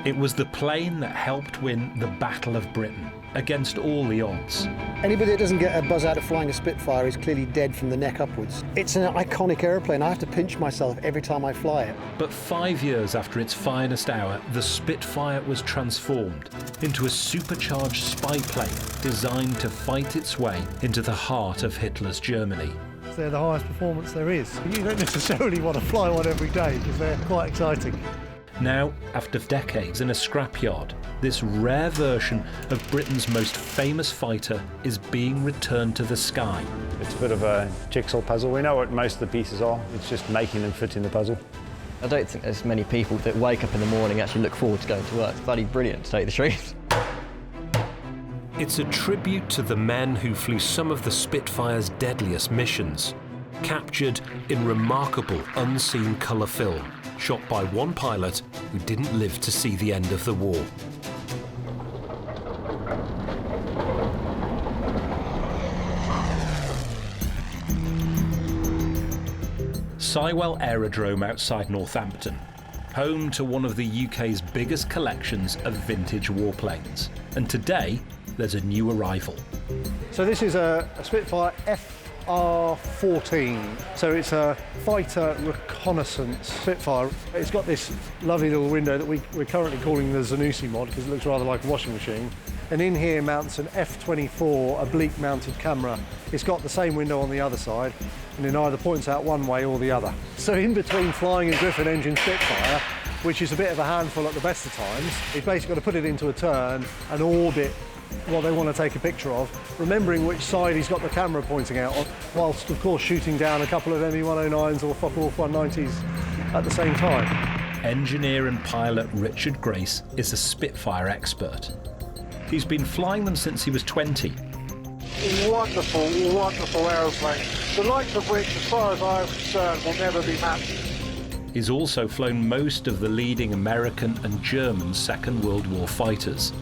It was the plane that helped win the Battle of Britain against all the odds. Anybody that doesn't get a buzz out of flying a Spitfire is clearly dead from the neck upwards. It's an iconic aeroplane. I have to pinch myself every time I fly it. But 5 years after its finest hour, the Spitfire was transformed into a supercharged spy plane designed to fight its way into the heart of Hitler's Germany. They're the highest performance there is. You don't necessarily want to fly one every day because they're quite exciting. Now, after decades in a scrapyard, this rare version of Britain's most famous fighter is being returned to the sky. It's a bit of a jigsaw puzzle. We know what most of the pieces are. It's just making them fit in the puzzle. I don't think there's many people that wake up in the morning and actually look forward to going to work. It's bloody brilliant, to tell you the truth. It's a tribute to the men who flew some of the Spitfire's deadliest missions, captured in remarkable unseen colour film, shot by one pilot who didn't live to see the end of the war. Sywell Aerodrome outside Northampton, home to one of the UK's biggest collections of vintage warplanes. And today, there's a new arrival. So this is a Spitfire FR-14. So it's a fighter reconnaissance Spitfire. It's got this lovely little window that we're currently calling the Zanussi mod because it looks rather like a washing machine. And in here mounts an F-24 oblique mounted camera. It's got the same window on the other side, and it either points out one way or the other. So in between flying a Griffon engine Spitfire, which is a bit of a handful at the best of times, you've basically got to put it into a turn and orbit what they want to take a picture of, remembering which side he's got the camera pointing out on, whilst of course shooting down a couple of ME-109s or Focke-Wulf 190s at the same time. Engineer and pilot Richard Grace is a Spitfire expert. He's been flying them since he was 20. Wonderful, wonderful aeroplane, the likes of which, as far as I'm concerned, will never be matched. He's also flown most of the leading American and German Second World War fighters.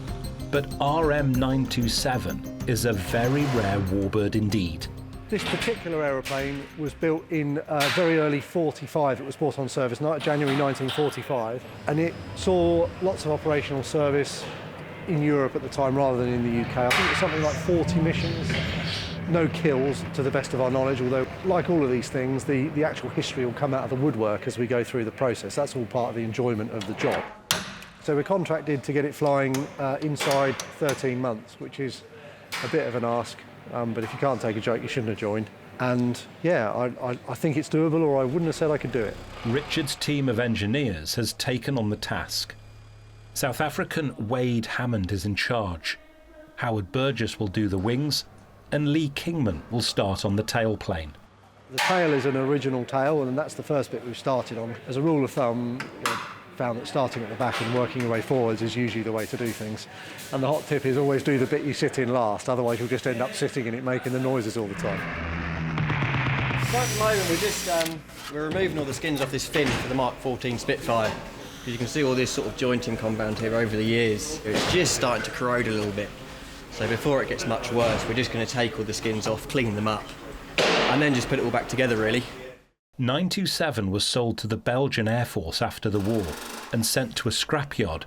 But RM927 is a very rare warbird indeed. This particular aeroplane was built in very early 45. It was brought on service January 1945, and it saw lots of operational service in Europe at the time rather than in the UK. I think it was something like 40 missions. No kills, to the best of our knowledge, although, like all of these things, the actual history will come out of the woodwork as we go through the process. That's all part of the enjoyment of the job. So we're contracted to get it flying inside 13 months, which is a bit of an ask, but if you can't take a joke, you shouldn't have joined. And yeah, I think it's doable, or I wouldn't have said I could do it. Richard's team of engineers has taken on the task. South African Wade Hammond is in charge. Howard Burgess will do the wings, and Lee Kingman will start on the tailplane. The tail is an original tail, and that's the first bit we've started on. As a rule of thumb, found that starting at the back and working your way forwards is usually the way to do things. And the hot tip is always do the bit you sit in last, otherwise you'll just end up sitting in it making the noises all the time. So at the moment we're removing all the skins off this fin for the Mark 14 Spitfire. You can see all this sort of jointing compound here over the years. It's just starting to corrode a little bit. So before it gets much worse, we're just going to take all the skins off, clean them up, and then just put it all back together, really. 927 was sold to the Belgian Air Force after the war and sent to a scrapyard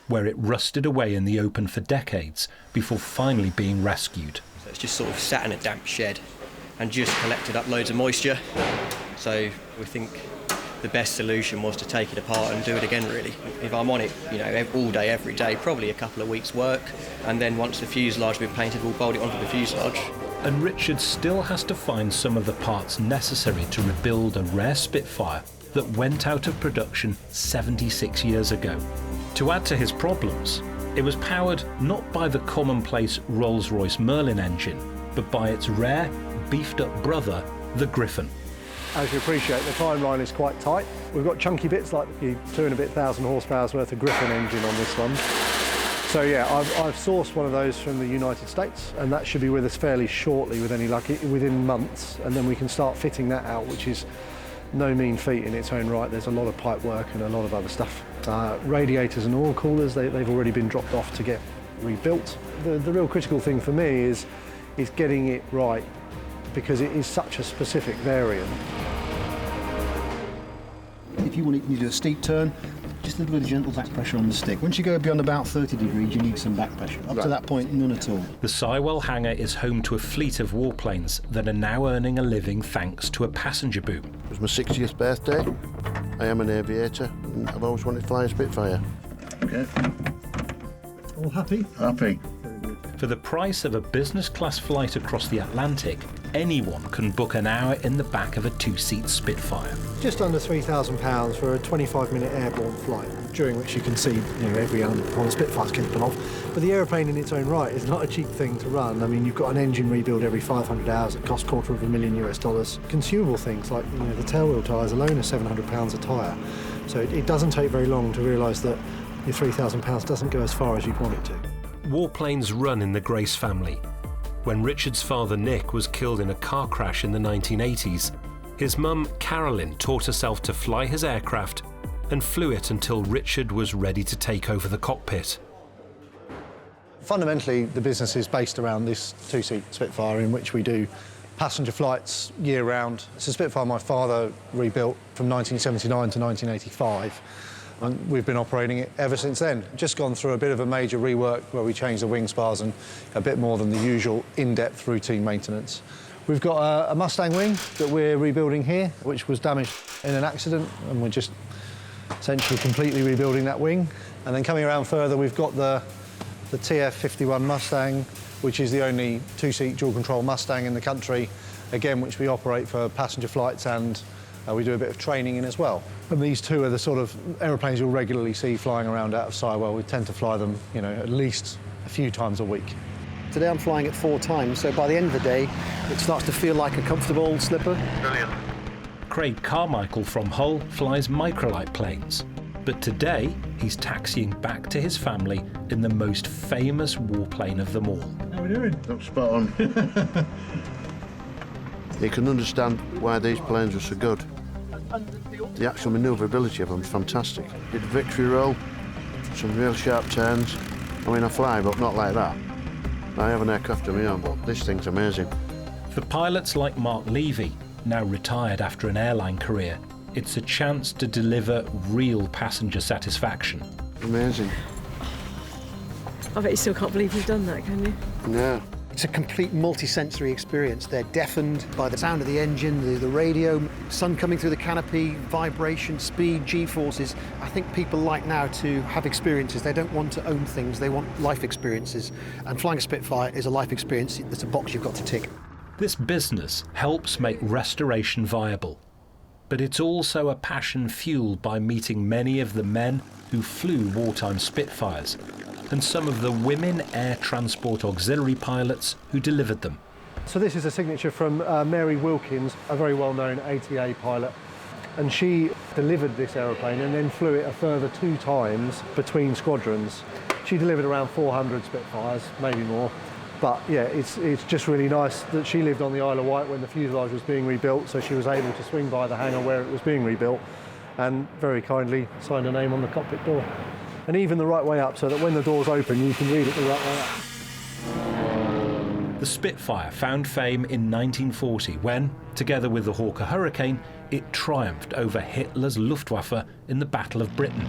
where it rusted away in the open for decades before finally being rescued. So it's just sort of sat in a damp shed and just collected up loads of moisture. So we think the best solution was to take it apart and do it again, really. If I'm on it, all day, every day, probably a couple of weeks' work, and then once the fuselage has been painted, we'll bolt it onto the fuselage. And Richard still has to find some of the parts necessary to rebuild a rare Spitfire that went out of production 76 years ago. To add to his problems, it was powered not by the commonplace Rolls-Royce Merlin engine, but by its rare, beefed-up brother, the Griffon. As you appreciate, the timeline is quite tight. We've got chunky bits like the 2,000 horsepower's worth of Griffon engine on this one. So yeah, I've sourced one of those from the United States, and that should be with us fairly shortly, with any luck, within months, and then we can start fitting that out, which is no mean feat in its own right. There's a lot of pipe work and a lot of other stuff. Radiators and oil coolers, they've already been dropped off to get rebuilt. The real critical thing for me is getting it right, because it is such a specific variant. If you want to do a steep turn, Just a little bit of gentle back pressure on the stick. Once you go beyond about 30 degrees, you need some back pressure. Up to that point, none at all. The Sywell hangar is home to a fleet of warplanes that are now earning a living thanks to a passenger boom. It was my 60th birthday. I am an aviator and I've always wanted to fly a Spitfire. Okay. All happy? Happy. For the price of a business class flight across the Atlantic, anyone can book an hour in the back of a two-seat Spitfire. Just under £3,000 for a 25-minute airborne flight, during which you can see every element of what a Spitfire's capable of. But the aeroplane in its own right is not a cheap thing to run. I mean, you've got an engine rebuild every 500 hours. It costs $250,000 US. Consumable things like the tailwheel tyres alone are £700 a tyre. So it doesn't take very long to realise that your £3,000 doesn't go as far as you'd want it to. Warplanes run in the Grace family. When Richard's father Nick was killed in a car crash in the 1980s, his mum Carolyn taught herself to fly his aircraft and flew it until Richard was ready to take over the cockpit. Fundamentally, the business is based around this two-seat Spitfire in which we do passenger flights year-round. It's a Spitfire my father rebuilt from 1979 to 1985. And we've been operating it ever since then. Just gone through a bit of a major rework where we changed the wing spars and a bit more than the usual in-depth routine maintenance. We've got a Mustang wing that we're rebuilding here, which was damaged in an accident, and we're just essentially completely rebuilding that wing. And then coming around further, we've got the TF-51 Mustang, which is the only two-seat dual-control Mustang in the country, again, which we operate for passenger flights and we do a bit of training in as well. And these two are the sort of aeroplanes you'll regularly see flying around out of Sywell. We tend to fly them, at least a few times a week. Today I'm flying it 4 times, so by the end of the day, it starts to feel like a comfortable slipper. Brilliant. Craig Carmichael from Hull flies microlight planes, but today he's taxiing back to his family in the most famous warplane of them all. How are we doing? That's spot on. You can understand why these planes are so good. The actual manoeuvrability of them is fantastic. Did a victory roll, some real sharp turns. I mean, I fly, but not like that. I have an aircraft of my own, but this thing's amazing. For pilots like Mark Levy, now retired after an airline career, it's a chance to deliver real passenger satisfaction. Amazing. I bet you still can't believe you've done that, can you? Yeah. It's a complete multi-sensory experience. They're deafened by the sound of the engine, the radio, sun coming through the canopy, vibration, speed, G-forces. I think people like now to have experiences. They don't want to own things, they want life experiences. And flying a Spitfire is a life experience. That's a box you've got to tick. This business helps make restoration viable, but it's also a passion fueled by meeting many of the men who flew wartime Spitfires and some of the women air transport auxiliary pilots who delivered them. So this is a signature from Mary Wilkins, a very well-known ATA pilot, and she delivered this aeroplane and then flew it a further 2 times between squadrons. She delivered around 400 Spitfires, maybe more. But yeah, it's just really nice that she lived on the Isle of Wight when the fuselage was being rebuilt, so she was able to swing by the hangar where it was being rebuilt and very kindly signed her name on the cockpit door. And even the right way up, so that when the doors open, you can read it the right way up. The Spitfire found fame in 1940 when, together with the Hawker Hurricane, it triumphed over Hitler's Luftwaffe in the Battle of Britain.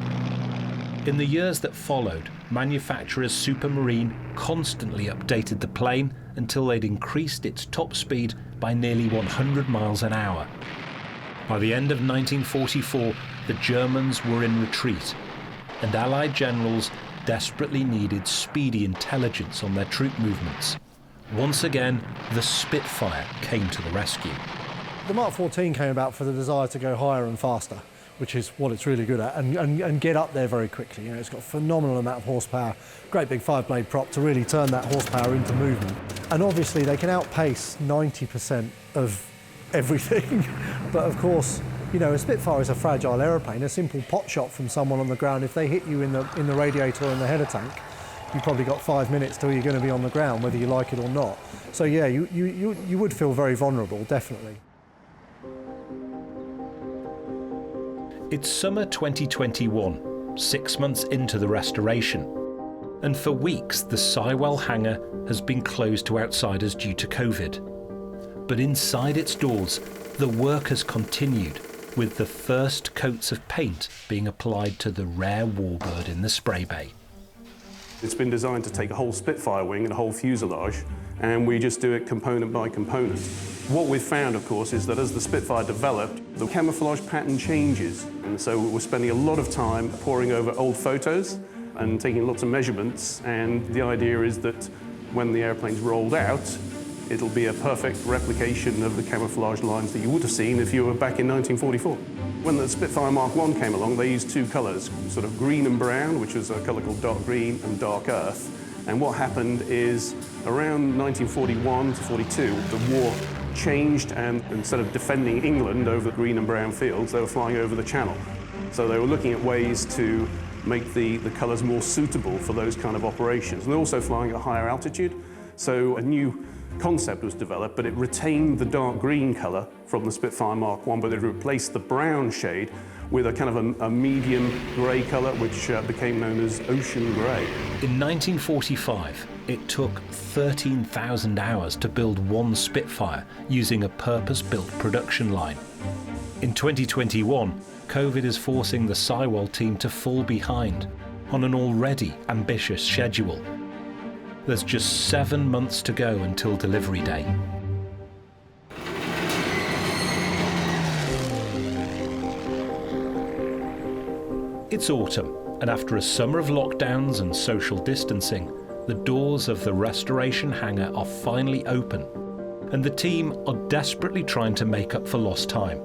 In the years that followed, manufacturers Supermarine constantly updated the plane until they'd increased its top speed by nearly 100 miles an hour. By the end of 1944, the Germans were in retreat, and Allied generals desperately needed speedy intelligence on their troop movements. Once again, the Spitfire came to the rescue. The Mark 14 came about for the desire to go higher and faster, which is what it's really good at, and get up there very quickly. It's got a phenomenal amount of horsepower, great big 5-blade prop to really turn that horsepower into movement. And obviously they can outpace 90% of everything. But of course, a Spitfire is a fragile aeroplane. A simple pot shot from someone on the ground, if they hit you in the radiator or in the header tank, you've probably got 5 minutes till you're going to be on the ground, whether you like it or not. So yeah, you would feel very vulnerable, definitely. It's summer 2021, 6 months into the restoration. And for weeks, the Sywell hangar has been closed to outsiders due to COVID. But inside its doors, the work has continued, with the first coats of paint being applied to the rare warbird in the spray bay. It's been designed to take a whole Spitfire wing and a whole fuselage, and we just do it component by component. What we've found, of course, is that as the Spitfire developed, the camouflage pattern changes. And so we're spending a lot of time poring over old photos and taking lots of measurements, and the idea is that when the airplane's rolled out, it'll be a perfect replication of the camouflage lines that you would have seen if you were back in 1944. When the Spitfire Mark I came along, they used two colours, sort of green and brown, which was a colour called dark green, and dark earth. And what happened is, around 1941 to 42, the war changed, and instead of defending England over the green and brown fields, they were flying over the Channel. So they were looking at ways to make the colours more suitable for those kind of operations. And they're also flying at a higher altitude, so a new concept was developed, but it retained the dark green colour from the Spitfire Mark I, but it replaced the brown shade with a kind of a medium grey colour, which became known as ocean grey. In 1945, it took 13,000 hours to build one Spitfire using a purpose-built production line. In 2021, COVID is forcing the Sywell team to fall behind on an already ambitious schedule. There's just 7 months to go until delivery day. It's autumn, and after a summer of lockdowns and social distancing, the doors of the restoration hangar are finally open, and the team are desperately trying to make up for lost time.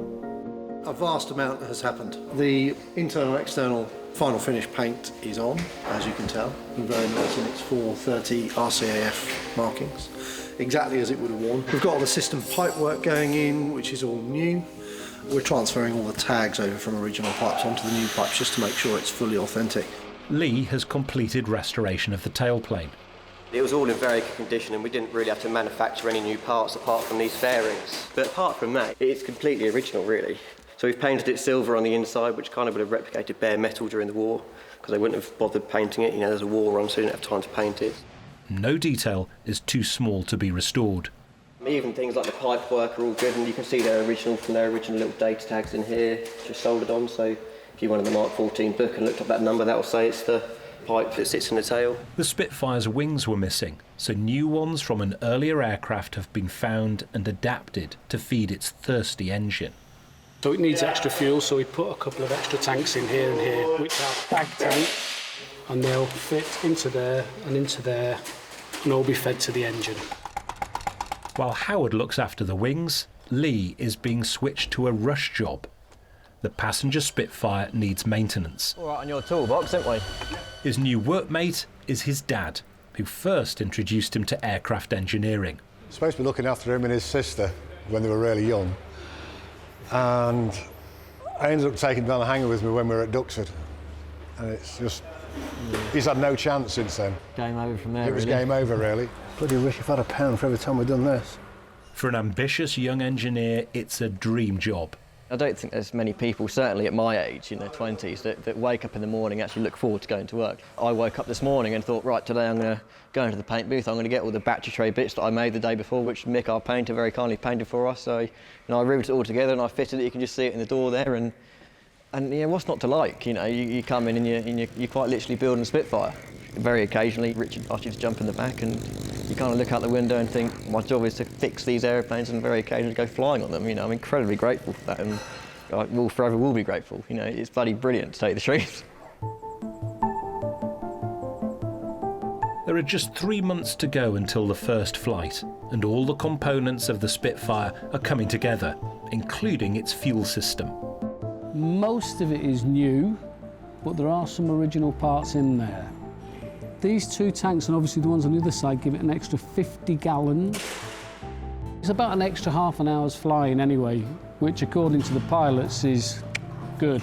A vast amount has happened. The internal and external final finish paint is on, as you can tell, and very nice in its 430 RCAF markings, exactly as it would have worn. We've got all the system pipework going in, which is all new. We're transferring all the tags over from original pipes onto the new pipes just to make sure it's fully authentic. Lee has completed restoration of the tailplane. It was all in very good condition, and we didn't really have to manufacture any new parts apart from these fairings. But apart from that, it's completely original, really. So we've painted it silver on the inside, which kind of would have replicated bare metal during the war, because they wouldn't have bothered painting it. You know, there's a war on, so they didn't have time to paint it. No detail is too small to be restored. Even things like the pipe work are all good, and you can see their original from their original little data tags in here, just soldered on. So if you wanted the Mark 14 book and looked up that number, that will say it's the pipe that sits in the tail. The Spitfire's wings were missing, so new ones from an earlier aircraft have been found and adapted to feed its thirsty engine. So it needs extra fuel, so we put a couple of extra tanks in here and here, which are bag tanks, and they'll fit into there and all be fed to the engine. While Howard looks after the wings, Lee is being switched to a rush job. The passenger Spitfire needs maintenance. All right, on your toolbox, don't we? His new workmate is his dad, who first introduced him to aircraft engineering. Supposed to be looking after him and his sister when they were really young. And I ended up taking him down the hangar with me when we were at Duxford. And it's just, he's had no chance since then. Game over from there, It was game over, really. Bloody wish you'd had a pound for every time we've done this. For an ambitious young engineer, it's a dream job. I don't think there's many people, certainly at my age, in their 20s, that wake up in the morning and actually look forward to going to work. I woke up this morning and thought, right, today I'm going to go into the paint booth, I'm going to get all the battery tray bits that I made the day before, which Mick, our painter, very kindly painted for us. So, I riveted it all together and I fitted it. You can just see it in the door there, and what's not to like? You come in and you're quite literally building a Spitfire. Very occasionally, Richard asks you to jump in the back, and you kind of look out the window and think, my job is to fix these airplanes, and very occasionally go flying on them. I'm incredibly grateful for that, and I forever will be grateful. It's bloody brilliant, to tell you the truth. There are just 3 months to go until the first flight, and all the components of the Spitfire are coming together, including its fuel system. Most of it is new, but there are some original parts in there. These two tanks, and obviously the ones on the other side, give it an extra 50 gallons. It's about an extra half an hour's flying anyway, which according to the pilots is good.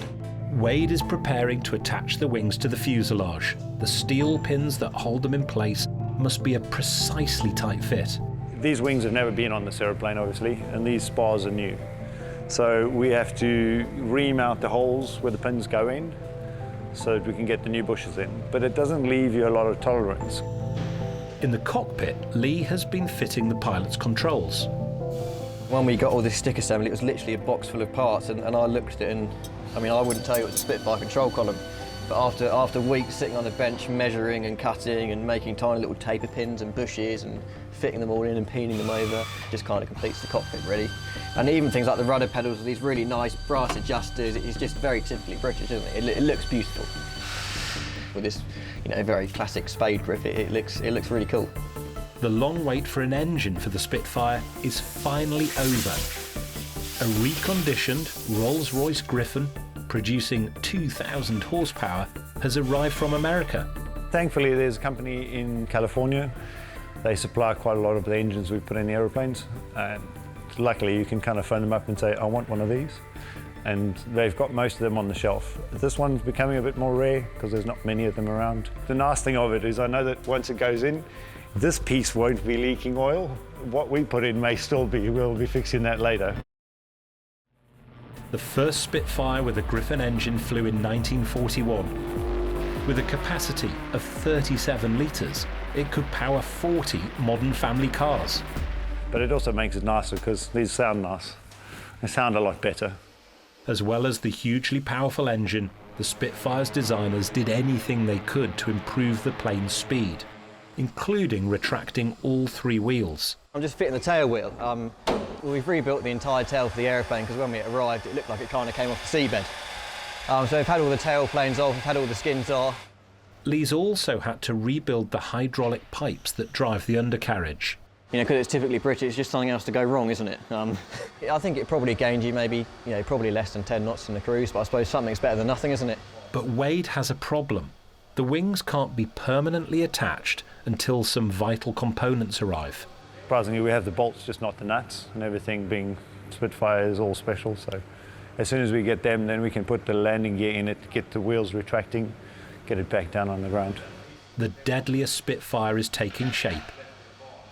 Wade is preparing to attach the wings to the fuselage. The steel pins that hold them in place must be a precisely tight fit. These wings have never been on this aeroplane, obviously, and these spars are new. So we have to remount the holes where the pins go in so that we can get the new bushes in. But it doesn't leave you a lot of tolerance. In the cockpit, Lee has been fitting the pilot's controls. When we got all this stick assembly, it was literally a box full of parts, and I looked at it and, I mean, I wouldn't tell you it was a Spitfire control column, but after weeks sitting on the bench measuring and cutting and making tiny little taper pins and bushes and fitting them all in and peening them over, just kind of completes the cockpit really. And even things like the rudder pedals with these really nice brass adjusters, it's just very typically British, isn't it? It looks beautiful. With this, you know, very classic spade grip, it looks really cool. The long wait for an engine for the Spitfire is finally over. A reconditioned Rolls-Royce Griffon producing 2,000 horsepower has arrived from America. Thankfully, there's a company in California. They supply quite a lot of the engines we put in the aeroplanes. And luckily, you can kind of phone them up and say, I want one of these. And they've got most of them on the shelf. This one's becoming a bit more rare because there's not many of them around. The nice thing of it is I know that once it goes in, this piece won't be leaking oil. What we put in may still be. We'll be fixing that later. The first Spitfire with a Griffon engine flew in 1941. With a capacity of 37 litres, it could power 40 modern family cars. But it also makes it nicer because these sound nice. They sound a lot better. As well as the hugely powerful engine, the Spitfire's designers did anything they could to improve the plane's speed, including retracting all 3 wheels. I'm just fitting the tail wheel. We've rebuilt the entire tail for the aeroplane because when we arrived it looked like it kind of came off the seabed. So we've had all the tail planes off, we've had all the skins off. Lee's also had to rebuild the hydraulic pipes that drive the undercarriage. You know, because it's typically British, it's just something else to go wrong, isn't it? I think it probably gained you maybe, you know, probably less than 10 knots in the cruise, but I suppose something's better than nothing, isn't it? But Wade has a problem. The wings can't be permanently attached until some vital components arrive. Surprisingly, we have the bolts, just not the nuts, and everything being Spitfire is all special. So as soon as we get them, then we can put the landing gear in it, get the wheels retracting, get it back down on the ground. The Deadliest Spitfire is taking shape.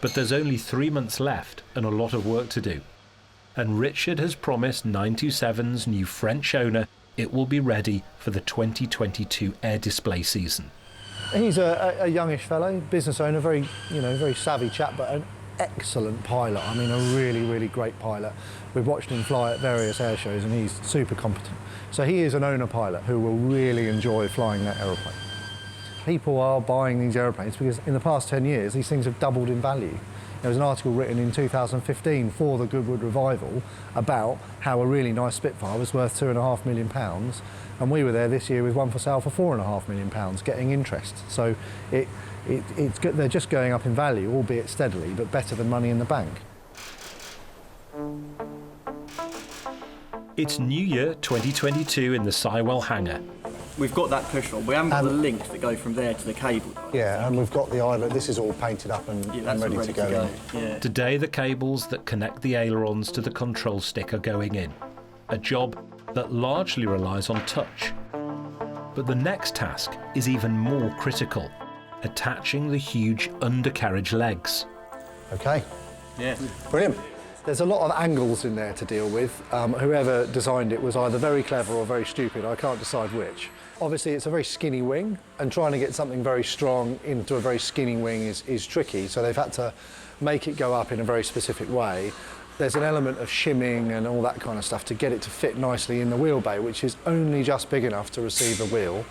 But there's only 3 months left and a lot of work to do. And Richard has promised 927's new French owner it will be ready for the 2022 air display season. He's a youngish fellow, business owner, very savvy chap, but an excellent pilot. I mean, a really, really great pilot. We've watched him fly at various air shows and he's super competent. So he is an owner pilot who will really enjoy flying that aeroplane. People are buying these aeroplanes because in the past 10 years, these things have doubled in value. There was an article written in 2015 for the Goodwood Revival about how a really nice Spitfire was worth £2.5 million, and we were there this year with one for sale for £4.5 million, getting interest. So they're just going up in value, albeit steadily, but better than money in the bank. It's New Year 2022 in the Sywell hangar. We've got that push rod. We haven't got the links that go from there to the cable. Yeah, and we've got the islet. This is all painted up and ready to go. Yeah. Today, the cables that connect the ailerons to the control stick are going in, a job that largely relies on touch. But the next task is even more critical, attaching the huge undercarriage legs. Okay. Yeah. Brilliant. There's a lot of angles in there to deal with. Whoever designed it was either very clever or very stupid. I can't decide which. Obviously, it's a very skinny wing, and trying to get something very strong into a very skinny wing is tricky, so they've had to make it go up in a very specific way. There's an element of shimming and all that kind of stuff to get it to fit nicely in the wheel bay, which is only just big enough to receive a wheel.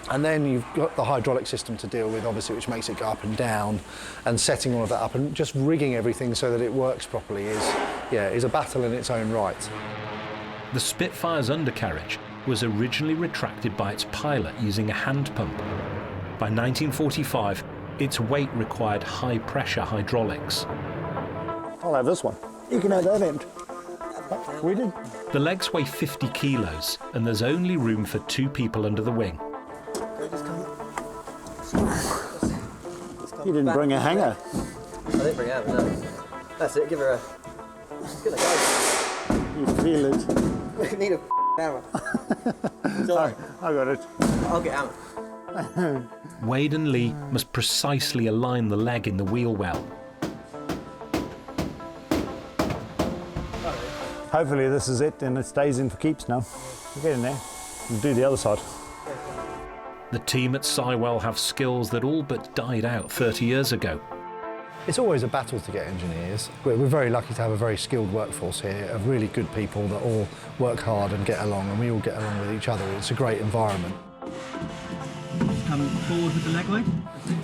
And then you've got the hydraulic system to deal with, obviously, which makes it go up and down, and setting all of that up and just rigging everything so that it works properly is a battle in its own right. The Spitfire's undercarriage was originally retracted by its pilot using a hand pump. By 1945, its weight required high-pressure hydraulics. I'll have this one. You can have that end. We did. The legs weigh 50 kilos, and there's only room for 2 people under the wing. You didn't bring a hanger. I didn't bring it out, no. That's it, give her a... It's gonna go. You feel it. We need a hammer. I got it. I'll get hammer. Wade and Lee must precisely align the leg in the wheel well. Hopefully this is it and it stays in for keeps now. We'll get in there and do the other side. The team at Sywell have skills that all but died out 30 years ago. It's always a battle to get engineers. We're very lucky to have a very skilled workforce here of really good people that all work hard and get along, and we all get along with each other. It's a great environment. Come forward with the leg weight?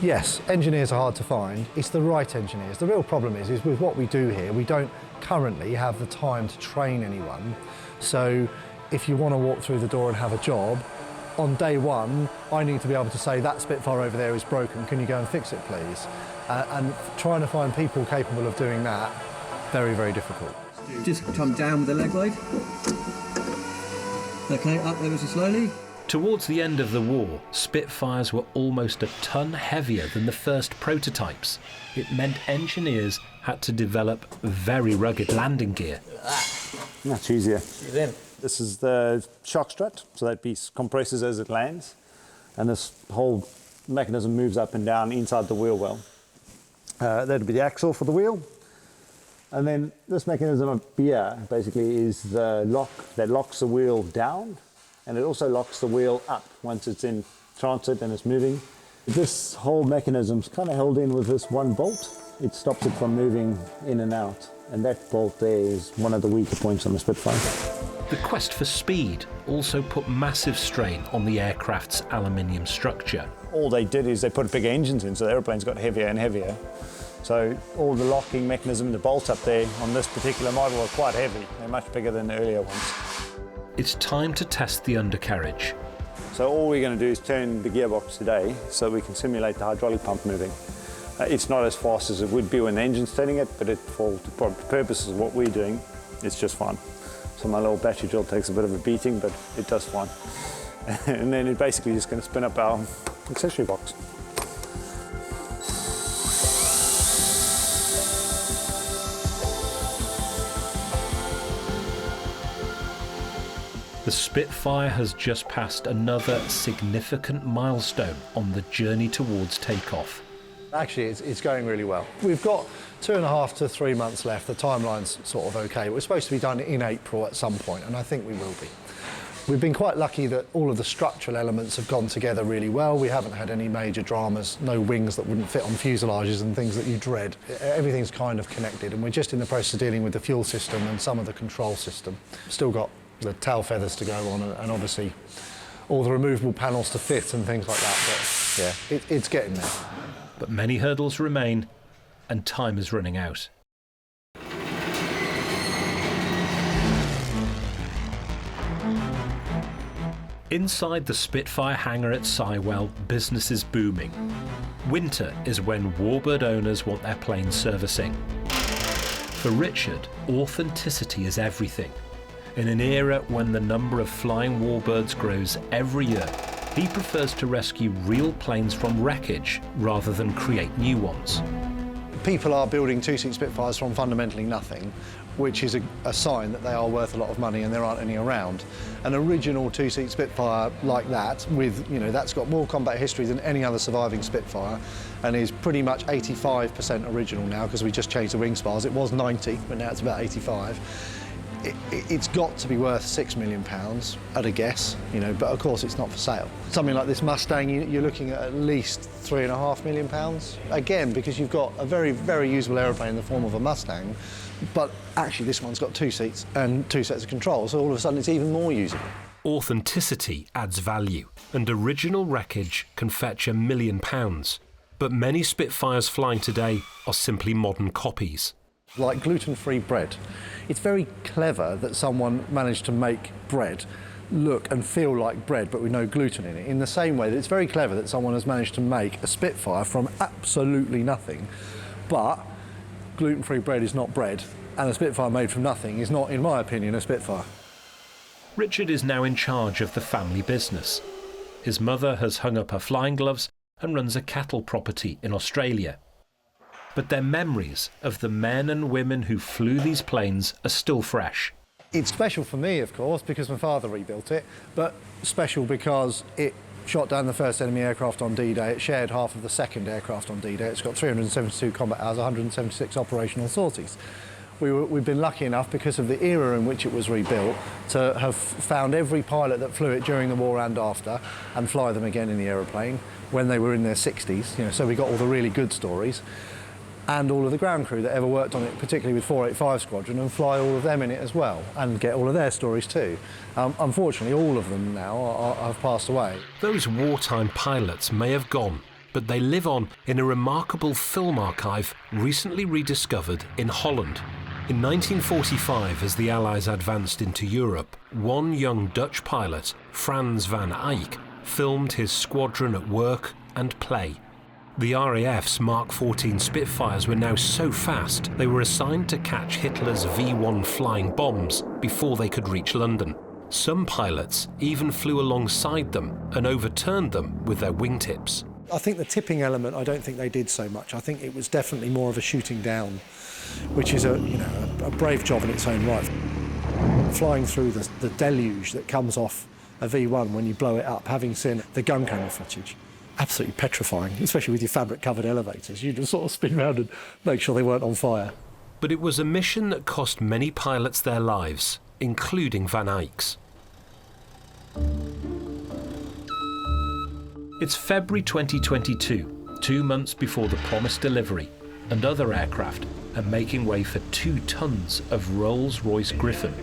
Yes, engineers are hard to find. It's the right engineers. The real problem is with what we do here, we don't currently have the time to train anyone. So if you want to walk through the door and have a job, on day one, I need to be able to say, that Spitfire over there is broken, can you go and fix it, please? And trying to find people capable of doing that, very, very difficult. Just come down with the leg weight. Okay, up ever so slowly. Towards the end of the war, Spitfires were almost a ton heavier than the first prototypes. It meant engineers had to develop very rugged landing gear. Much easier. This is the shock strut, so that piece compresses as it lands, and this whole mechanism moves up and down inside the wheel well. That'd be the axle for the wheel. And then this mechanism up here basically is the lock that locks the wheel down, and it also locks the wheel up once it's in transit and it's moving. This whole mechanism's kind of held in with this one bolt. It stops it from moving in and out, and that bolt there is one of the weaker points on the Spitfire. The quest for speed also put massive strain on the aircraft's aluminium structure. All they did is they put big engines in, so the airplanes got heavier and heavier. So all the locking mechanism, the bolts up there on this particular model are quite heavy. They're much bigger than the earlier ones. It's time to test the undercarriage. So all we're going to do is turn the gearbox today so we can simulate the hydraulic pump moving. It's not as fast as it would be when the engine's turning it, but for the purposes of what we're doing, it's just fine. So my little battery drill takes a bit of a beating, but it does fine. And then it's basically just going to spin up our accessory box. The Spitfire has just passed another significant milestone on the journey towards takeoff. Actually, it's going really well. We've got 2.5 to 3 months left. The timeline's sort of okay. We're supposed to be done in April at some point, and I think we will be. We've been quite lucky that all of the structural elements have gone together really well. We haven't had any major dramas, no wings that wouldn't fit on fuselages and things that you dread. Everything's kind of connected, and we're just in the process of dealing with the fuel system and some of the control system. Still got the tail feathers to go on, and obviously all the removable panels to fit and things like that, but yeah, it's getting there. But many hurdles remain, and time is running out. Inside the Spitfire hangar at Sywell, business is booming. Winter is when warbird owners want their planes servicing. For Richard, authenticity is everything. In an era when the number of flying warbirds grows every year, he prefers to rescue real planes from wreckage rather than create new ones. People are building two-seat Spitfires from fundamentally nothing, which is a sign that they are worth a lot of money and there aren't any around. An original two-seat Spitfire like that, with, you know, that's got more combat history than any other surviving Spitfire and is pretty much 85% original now because we just changed the wing spars. It was 90, but now it's about 85. It's got to be worth £6 million at a guess, you know, but of course it's not for sale. Something like this Mustang, you're looking at least £3.5 million. Again, because you've got a very, very usable aeroplane in the form of a Mustang, but actually this one's got 2 seats and 2 sets of controls, so all of a sudden it's even more usable. Authenticity adds value, and original wreckage can fetch £1 million. But many Spitfires flying today are simply modern copies. Like gluten-free bread. It's very clever that someone managed to make bread look and feel like bread but with no gluten in it, in the same way that it's very clever that someone has managed to make a Spitfire from absolutely nothing, but gluten-free bread is not bread, and a Spitfire made from nothing is not, in my opinion, a Spitfire. Richard is now in charge of the family business. His mother has hung up her flying gloves and runs a cattle property in Australia. But their memories of the men and women who flew these planes are still fresh. It's special for me, of course, because my father rebuilt it, but special because it shot down the first enemy aircraft on D-Day. It shared half of the second aircraft on D-Day. It's got 372 combat hours, 176 operational sorties. We've been lucky enough, because of the era in which it was rebuilt, to have found every pilot that flew it during the war and after and fly them again in the aeroplane when they were in their 60s, you know, so we got all the really good stories. and all of the ground crew that ever worked on it, particularly with 485 Squadron, and fly all of them in it as well, and get all of their stories too. Unfortunately, all of them now have passed away. Those wartime pilots may have gone, but they live on in a remarkable film archive recently rediscovered in Holland. In 1945, as the Allies advanced into Europe, one young Dutch pilot, Frans van Eyck, filmed his squadron at work and play. The RAF's Mark 14 Spitfires were now so fast they were assigned to catch Hitler's V-1 flying bombs before they could reach London. Some pilots even flew alongside them and overturned them with their wingtips. I think the tipping element, I don't think they did so much. I think it was definitely more of a shooting down, which is a brave job in its own right. Flying through the deluge that comes off a V1 when you blow it up, having seen the gun camera footage, absolutely petrifying, especially with your fabric-covered elevators. You just sort of spin around and make sure they weren't on fire. But it was a mission that cost many pilots their lives, including Van Eyck's. It's February 2022, 2 months before the promised delivery, and other aircraft are making way for 2 tons of Rolls-Royce Griffon,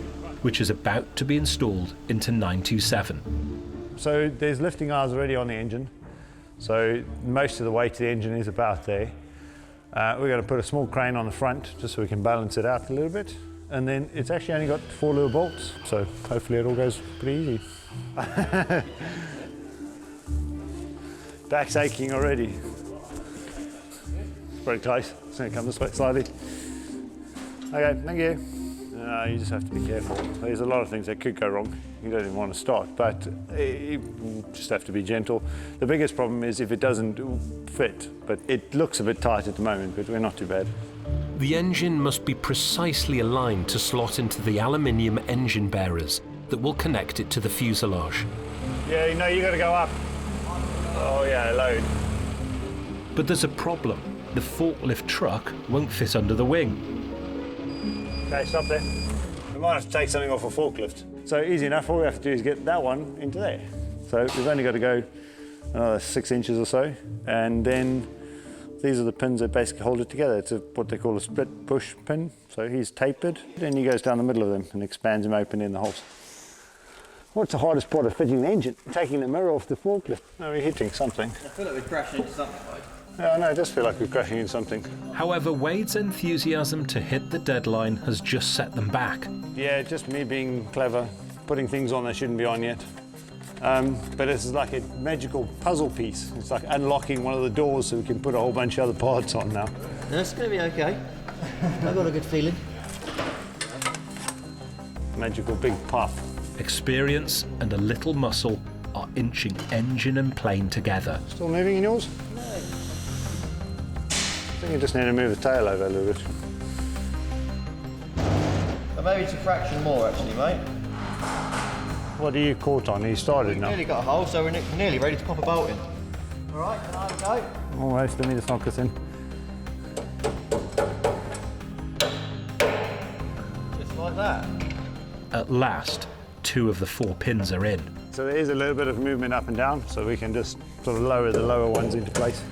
which is about to be installed into 927. So there's lifting hours already on the engine, so most of the weight of the engine is about there. We're going to put a small crane on the front just so we can balance it out a little bit, and then it's actually only got 4 little bolts, so hopefully it all goes pretty easy. Back's aching already. It's pretty close. It's going to come this way slightly. Okay, thank you. You just have to be careful. There's a lot of things that could go wrong. You don't even want to start, but you just have to be gentle. The biggest problem is if it doesn't fit, but it looks a bit tight at the moment, but we're not too bad. The engine must be precisely aligned to slot into the aluminium engine bearers that will connect it to the fuselage. Yeah, you know, you got to go up. Oh yeah, load. But there's a problem. The forklift truck won't fit under the wing. Okay, stop there. We might have to take something off a forklift. So easy enough, all we have to do is get that one into there. So we've only got to go another 6 inches or so, and then these are the pins that basically hold it together. It's what they call a split push pin. So he's tapered, then he goes down the middle of them and expands them open in the holes. What's the hardest part of fitting the engine? Taking the mirror off the forklift. No, we're hitting something. I feel like we're crashing into something, right? Yeah, no, it does feel like we're crashing into something. However, Wade's enthusiasm to hit the deadline has just set them back. Yeah, just me being clever, putting things on that shouldn't be on yet. But it's like a magical puzzle piece. It's like unlocking one of the doors so we can put a whole bunch of other parts on now. That's going to be okay. I've got a good feeling. Magical big puff. Experience and a little muscle are inching engine and plane together. Still moving in yours? No. I think you just need to move the tail over a little bit. Maybe it's a fraction more actually, mate. What are you caught on? You started now. We've nearly got a hole, so we're nearly ready to pop a bolt in. All right, can I have a go? Almost, let me just knock this in. Just like that. At last, 2 of the 4 pins are in. So there is a little bit of movement up and down, so we can just sort of lower the lower ones into place.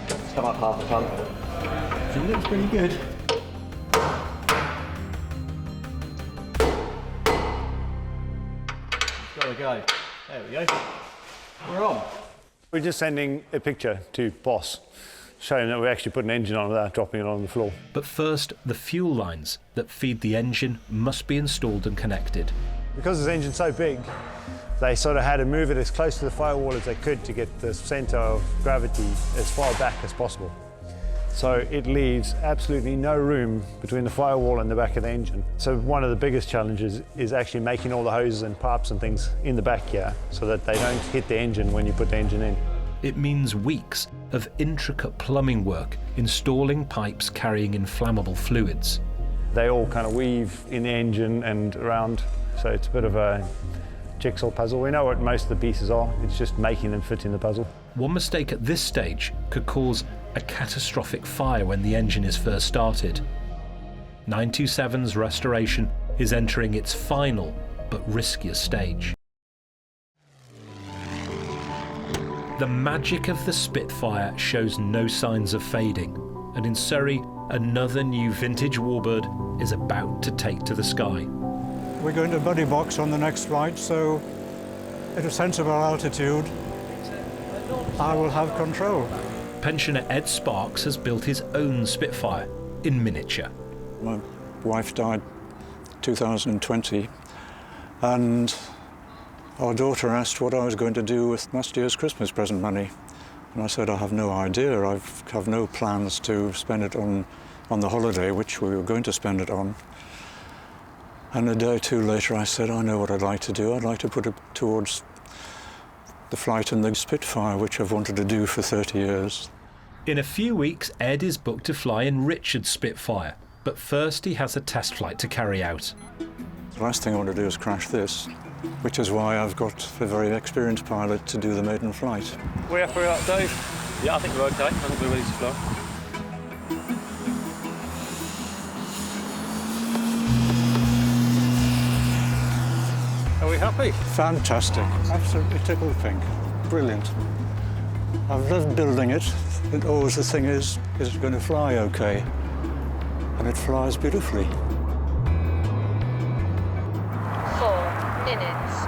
It's come up half a ton. So it looks pretty good. Gotta go. There we go. We're on. We're just sending a picture to boss, showing that we actually put an engine on without dropping it on the floor. But first, the fuel lines that feed the engine must be installed and connected. Because this engine's so big, they sort of had to move it as close to the firewall as they could to get the centre of gravity as far back as possible. So it leaves absolutely no room between the firewall and the back of the engine. So one of the biggest challenges is actually making all the hoses and pipes and things in the back here so that they don't hit the engine when you put the engine in. It means weeks of intricate plumbing work, installing pipes carrying inflammable fluids. They all kind of weave in the engine and around, so it's a bit of a jigsaw puzzle. We know what most of the pieces are, it's just making them fit in the puzzle. One mistake at this stage could cause a catastrophic fire when the engine is first started. 927's restoration is entering its final but riskier stage. The magic of the Spitfire shows no signs of fading. and in Surrey, another new vintage warbird is about to take to the sky. We're going to buddy box on the next flight, so at a sensible altitude, I will have control. Pensioner Ed Sparks has built his own Spitfire in miniature. My wife died 2020, and our daughter asked what I was going to do with last year's Christmas present money. And I said, I have no idea. I have no plans to spend it on the holiday, which we were going to spend it on. And a day or two later, I said, I know what I'd like to do. I'd like to put it towards the flight in the Spitfire, which I've wanted to do for 30 years. In a few weeks, Ed is booked to fly in Richard's Spitfire, but first he has a test flight to carry out. The last thing I want to do is crash this, which is why I've got a very experienced pilot to do the maiden flight. We're happy with that, Dave? Yeah, I think we're okay. I think we're ready to fly. Are we happy? Fantastic. Absolutely tickled pink. Brilliant. I've loved building it. But always the thing is it going to fly okay? And it flies beautifully. 4 minutes.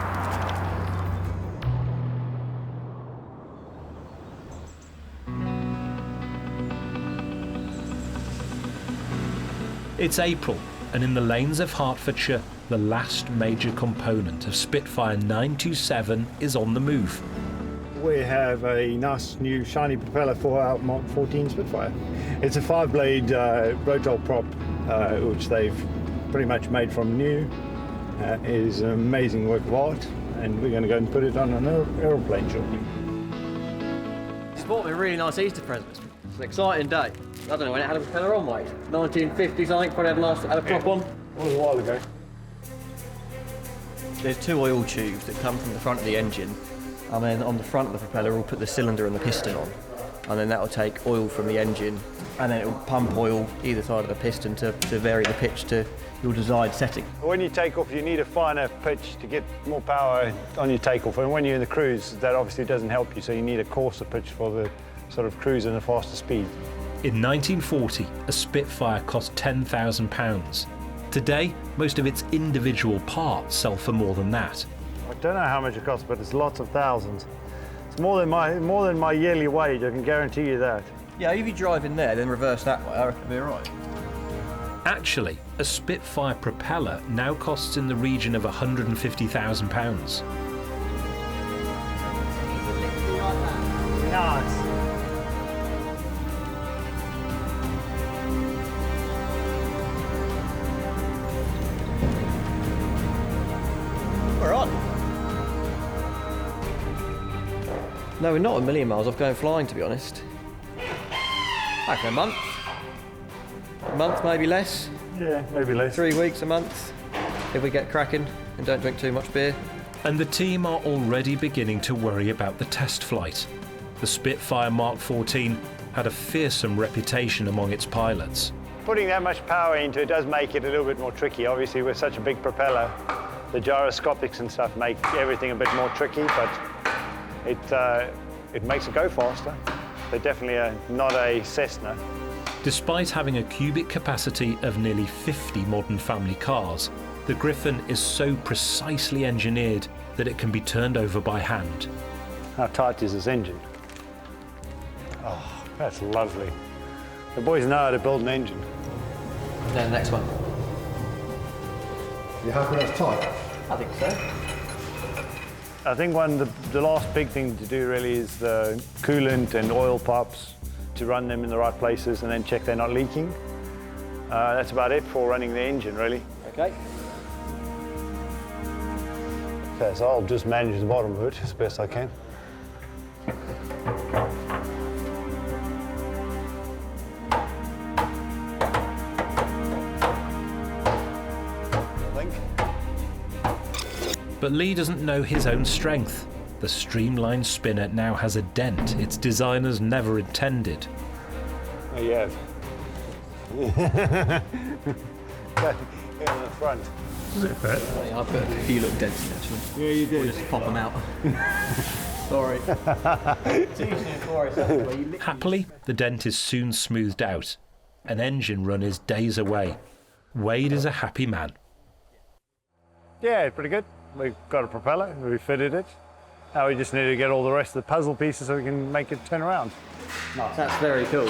It's April, and in the lanes of Hertfordshire, the last major component of Spitfire 927 is on the move. We have a nice new shiny propeller for our Mark 14 Spitfire. It's a 5-blade rotor prop, which they've pretty much made from new. It is an amazing work of art, and we're going to go and put it on an aeroplane shortly. It's bought me a really nice Easter present. It's an exciting day. I don't know when it had a propeller on, mate. 1950s, I think, probably had a prop on. It was a while ago. There's 2 oil tubes that come from the front of the engine, and then on the front of the propeller we'll put the cylinder and the piston on, and then that will take oil from the engine, and then it will pump oil either side of the piston to vary the pitch to your desired setting. When you take off, you need a finer pitch to get more power on your takeoff, and when you're in the cruise, that obviously doesn't help you, so you need a coarser pitch for the sort of cruise and a faster speed. In 1940, a Spitfire cost £10,000. Today, most of its individual parts sell for more than that. I don't know how much it costs, but it's lots of thousands. It's more than my yearly wage, I can guarantee you that. Yeah, if you drive in there, then reverse that way, I reckon it'll be all right. Actually, a Spitfire propeller now costs in the region of £150,000. Nice. We're on. No, we're not a million miles off going flying, to be honest. I reckon a month. A month, maybe less. Yeah, maybe less. 3 weeks, a month, if we get cracking and don't drink too much beer. And the team are already beginning to worry about the test flight. The Spitfire Mark 14 had a fearsome reputation among its pilots. Putting that much power into it does make it a little bit more tricky. Obviously, with such a big propeller, the gyroscopics and stuff make everything a bit more tricky, but it makes it go faster. They're definitely not a Cessna. Despite having a cubic capacity of nearly 50 modern family cars, the Griffon is so precisely engineered that it can be turned over by hand. How tight is this engine? Oh, that's lovely. The boys know how to build an engine. Then the next one. You happy that's tight? I think so. I think the last big thing to do really is the coolant and oil pipes, to run them in the right places and then check they're not leaking. That's about it for running the engine, really. Okay. Okay, so I'll just manage the bottom of it as best I can. But Lee doesn't know his own strength. The streamlined spinner now has a dent its designers never intended. Oh, you have. In the front. Is it fair? I put a few little dents in, actually. Yeah, you did. We'll just pop them out. Sorry. Happily, the dent is soon smoothed out. An engine run is days away. Wade is a happy man. Yeah, pretty good. We've got a propeller, we fitted it. Now we just need to get all the rest of the puzzle pieces so we can make it turn around. Nice. That's very cool.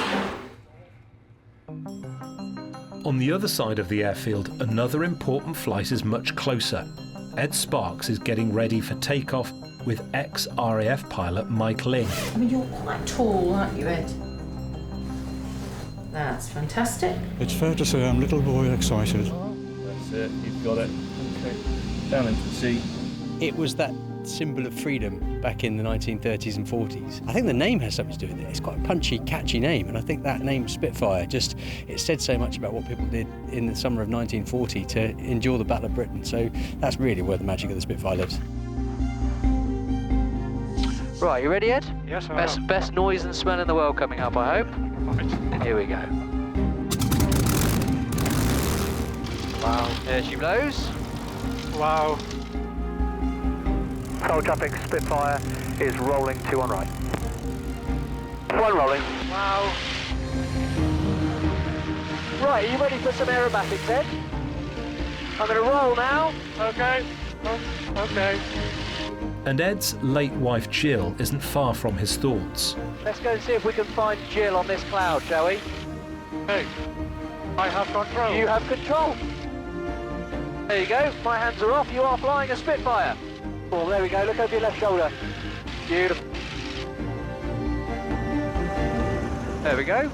On the other side of the airfield, another important flight is much closer. Ed Sparks is getting ready for takeoff with ex-RAF pilot Mike Ling. I mean, you're quite tall, aren't you, Ed? That's fantastic. It's fair to say I'm little boy excited. That's it, you've got it. Okay. Down into the sea. It was that symbol of freedom back in the 1930s and 40s. I think the name has something to do with it. It's quite a punchy, catchy name, and I think that name Spitfire it said so much about what people did in the summer of 1940 to endure the Battle of Britain. So that's really where the magic of the Spitfire lives. Right, you ready, Ed? Yes, I am. Best noise and smell in the world coming up, I hope. Right. Here we go. Wow. There she blows. Wow. Control traffic, Spitfire is rolling 2 on right. 1 rolling. Wow. Right, are you ready for some aerobatics, Ed? I'm going to roll now. Okay. Okay. And Ed's late wife Jill isn't far from his thoughts. Let's go and see if we can find Jill on this cloud, shall we? Hey, I have control. You have control. There you go, my hands are off, you are flying a Spitfire. Oh, there we go, look over your left shoulder. Beautiful. There we go.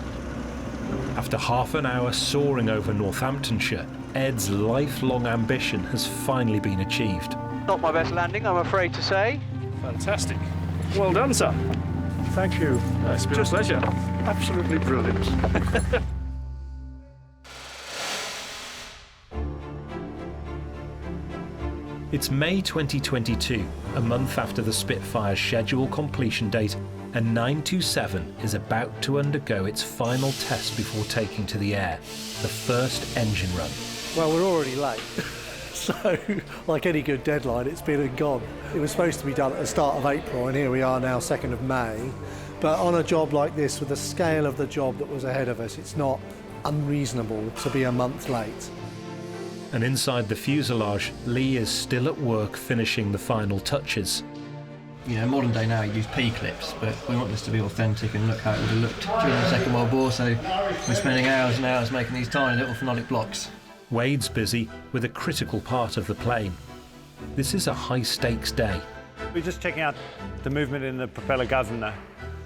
After half an hour soaring over Northamptonshire, Ed's lifelong ambition has finally been achieved. Not my best landing, I'm afraid to say. Fantastic. Well done, sir. Thank you. It's been a pleasure. Absolutely brilliant. It's May 2022, a month after the Spitfire's scheduled completion date, and 927 is about to undergo its final test before taking to the air, the first engine run. Well, we're already late. So, like any good deadline, it's been and gone. It was supposed to be done at the start of April, and here we are now, 2nd of May. But on a job like this, with the scale of the job that was ahead of us, it's not unreasonable to be a month late. And inside the fuselage, Lee is still at work finishing the final touches. You know, modern day now you use P-clips, but we want this to be authentic and look how it would have looked during the Second World War, so we're spending hours and hours making these tiny little phenolic blocks. Wade's busy with a critical part of the plane. This is a high-stakes day. We're just checking out the movement in the propeller governor.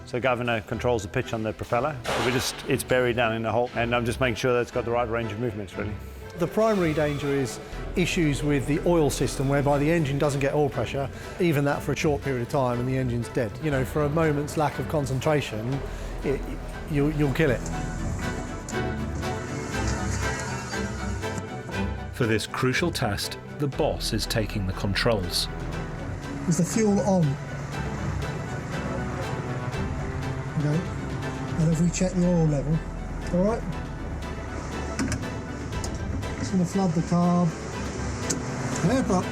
So governor controls the pitch on the propeller. So it's buried down in the hole, and I'm just making sure that it's got the right range of movements, really. The primary danger is issues with the oil system, whereby the engine doesn't get oil pressure, even that for a short period of time, and the engine's dead. You know, for a moment's lack of concentration, you'll kill it. For this crucial test, the boss is taking the controls. Is the fuel on? No. And have we checked the oil level? All right. Just going to flood the carb. Air up.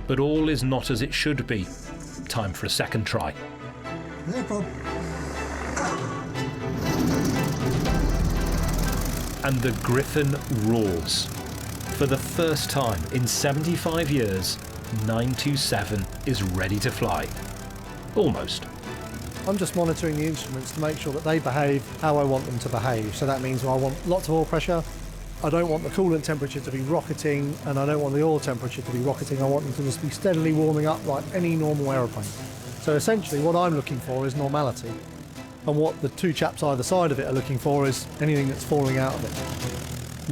But all is not as it should be. Time for a second try. Air up. And the Griffon roars. For the first time in 75 years, 927 is ready to fly. Almost. I'm just monitoring the instruments to make sure that they behave how I want them to behave. So that means I want lots of oil pressure. I don't want the coolant temperature to be rocketing, and I don't want the oil temperature to be rocketing. I want them to just be steadily warming up like any normal aeroplane. So essentially what I'm looking for is normality. And what the two chaps either side of it are looking for is anything that's falling out of it.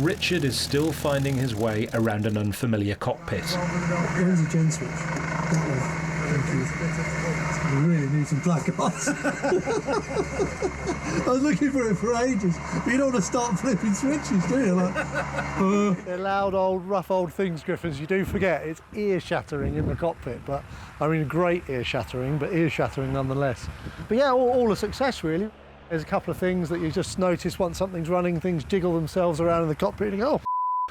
Richard is still finding his way around an unfamiliar cockpit. There is a gen switch. That way. Thank you. We really need some placards. I was looking for it for ages. But you don't want to start flipping switches, do you? Like, They're loud, old, rough old things, Griffons. You do forget it's ear-shattering in the cockpit, but I mean great ear-shattering, but ear-shattering nonetheless. But yeah, all a success really. There's a couple of things that you just notice once something's running, things jiggle themselves around in the cockpit and you go, oh,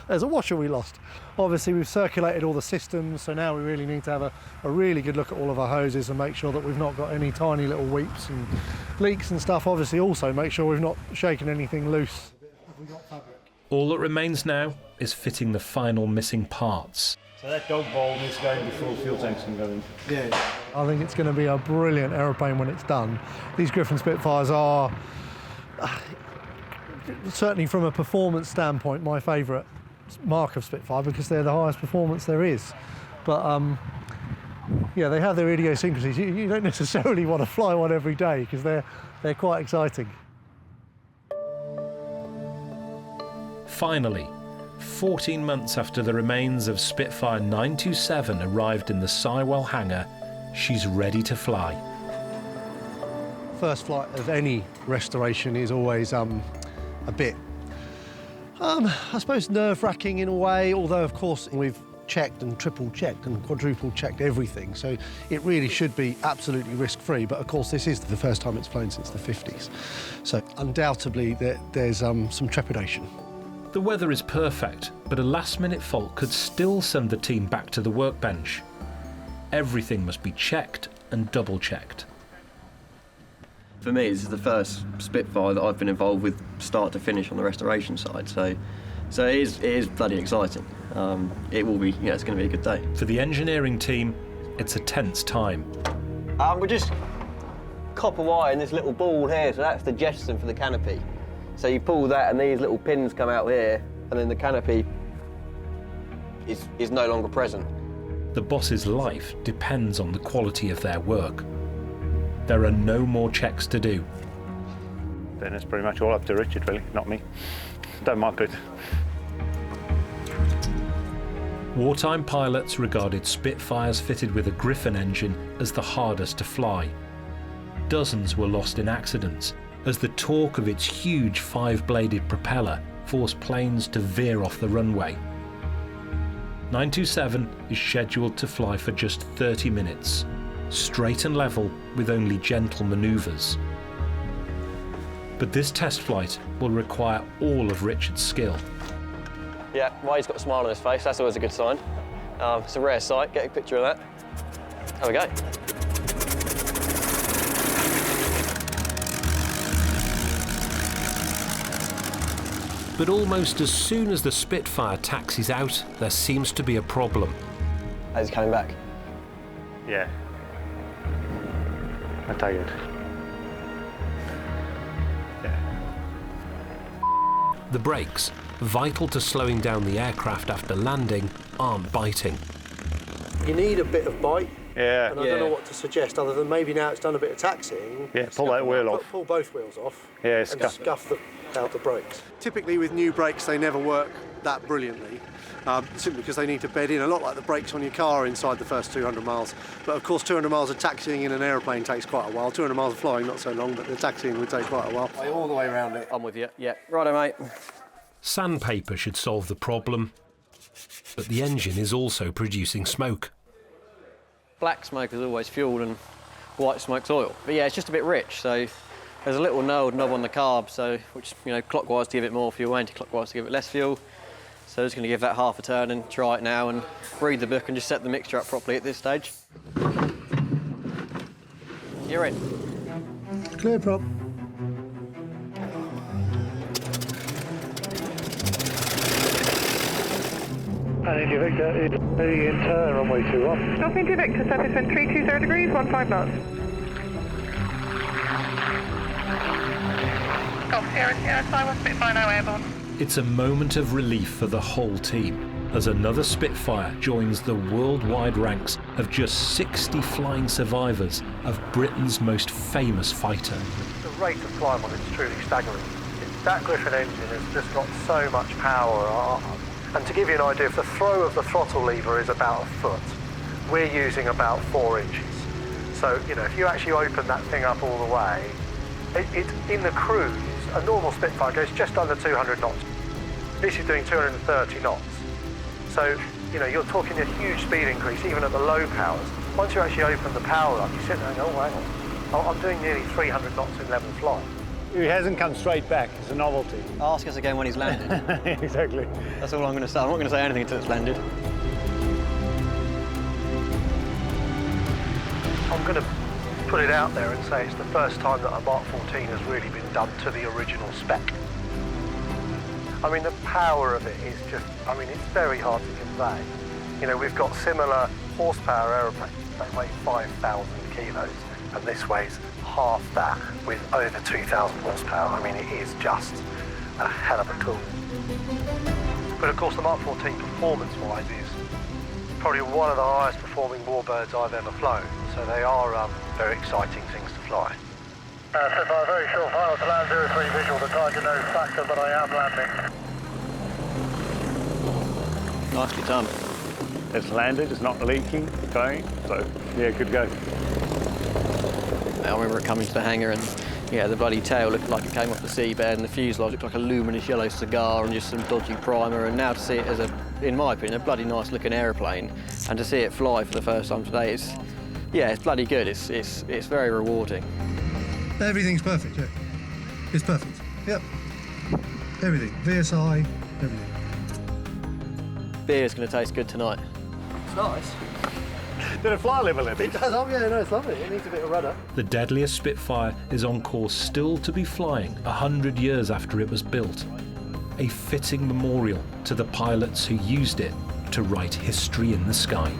there's a washer we lost. Obviously we've circulated all the systems, so now we really need to have a really good look at all of our hoses and make sure that we've not got any tiny little weeps and leaks and stuff. Obviously also make sure we've not shaken anything loose. All that remains now is fitting the final missing parts. So that dog bowl is going before fuel tanks can go in. Yeah. I think it's going to be a brilliant aeroplane when it's done. These Griffon Spitfires are, certainly from a performance standpoint, my favourite mark of Spitfire because they're the highest performance there is. But yeah, they have their idiosyncrasies. You don't necessarily want to fly one every day because they're quite exciting. Finally, 14 months after the remains of Spitfire 927 arrived in the Sywell hangar, she's ready to fly. First flight of any restoration is always a bit, I suppose, nerve-wracking in a way, although of course we've checked and triple-checked and quadruple-checked everything, so it really should be absolutely risk-free, but of course this is the first time it's flown since the 50s, so undoubtedly there's some trepidation. The weather is perfect, but a last-minute fault could still send the team back to the workbench. Everything must be checked and double-checked. For me, this is the first Spitfire that I've been involved with start to finish on the restoration side, so it is bloody exciting. It will be, it's going to be a good day. For the engineering team, it's a tense time. We're just copper wire in this little ball here, so that's the jettison for the canopy. So you pull that and these little pins come out here, and then the canopy is no longer present. The boss's life depends on the quality of their work. There are no more checks to do. Then it's pretty much all up to Richard, really, not me. Don't mind it. Wartime pilots regarded Spitfires fitted with a Griffon engine as the hardest to fly. Dozens were lost in accidents, as the torque of its huge 5-bladed propeller forced planes to veer off the runway. 927 is scheduled to fly for just 30 minutes, straight and level with only gentle manoeuvres. But this test flight will require all of Richard's skill. Yeah, Wayne's got a smile on his face, that's always a good sign. It's a rare sight, get a picture of that. Have a go. But almost as soon as the Spitfire taxis out, there seems to be a problem. He's coming back. Yeah. I'm tired. The brakes, vital to slowing down the aircraft after landing, aren't biting. You need a bit of bite. Yeah. And I don't know what to suggest other than maybe now it's done a bit of taxing. Yeah, pull that wheel off. Pull both wheels off. Yeah, and scuff out the brakes. Typically with new brakes they never work that brilliantly, simply because they need to bed in a lot like the brakes on your car inside the first 200 miles. But of course 200 miles of taxiing in an aeroplane takes quite a while. 200 miles of flying not so long, but the taxiing would take quite a while. All the way around it. I'm with you. Yeah, righto mate. Sandpaper should solve the problem, but the engine is also producing smoke. Black smoke is always fuel and white smoke's oil. But yeah, it's just a bit rich, so there's a little knob on the carb, so which, clockwise to give it more fuel, anti-clockwise to give it less fuel. So just going to give that half a turn and try it now and read the book and just set the mixture up properly at this stage. You're in. Clear prop. And India Victor is heading in turn, runway 21. North India Victor, surface wind 320 degrees, 15 knots. Golf Sierra Sierra, Sywell Spitfire now airborne. It's a moment of relief for the whole team, as another Spitfire joins the worldwide ranks of just 60 flying survivors of Britain's most famous fighter. The rate of climb on it is truly staggering. That Griffon engine has just got so much power. And to give you an idea, if the throw of the throttle lever is about a foot, we're using about 4 inches. So, if you actually open that thing up all the way, it's in the cruise, a normal Spitfire goes just under 200 knots. This is doing 230 knots. So, you're talking a huge speed increase even at the low powers. Once you actually open the power up, you sit there and go, oh, hang on, I'm doing nearly 300 knots in level flight. He hasn't come straight back. It's a novelty. Ask us again when he's landed. Exactly. That's all I'm going to say. I'm not going to say anything until it's landed. I'm going to put it out there and say it's the first time that a Mark 14 has really been done to the original spec. I mean, the power of it is just, I mean, it's very hard to convey. You know, we've got similar horsepower aeroplanes. They weigh 5,000 kilos, and this weighs half that with over 2,000 horsepower. I mean, it is just a hell of a tool. But of course, the Mark 14 performance-wise is probably one of the highest performing warbirds I've ever flown. So they are very exciting things to fly. Spitfire, very short final to land 03 visual, the target no factor, but I am landing. Nicely done. It's landed, it's not leaking, going, so yeah, good go. I remember it coming to the hangar and yeah, the bloody tail looked like it came off the seabed and the fuselage looked like a luminous yellow cigar and just some dodgy primer, and now to see it as in my opinion, a bloody nice looking aeroplane, and to see it fly for the first time today, it's bloody good. It's very rewarding. Everything's perfect, yeah. It's perfect, yep. Everything, VSI, everything. Beer's going to taste good tonight. It's nice. Did it fly a little bit? It does, oh yeah, no, it's lovely. It needs a bit of rudder. The Deadliest Spitfire is on course still to be flying 100 years after it was built. A fitting memorial to the pilots who used it to write history in the sky.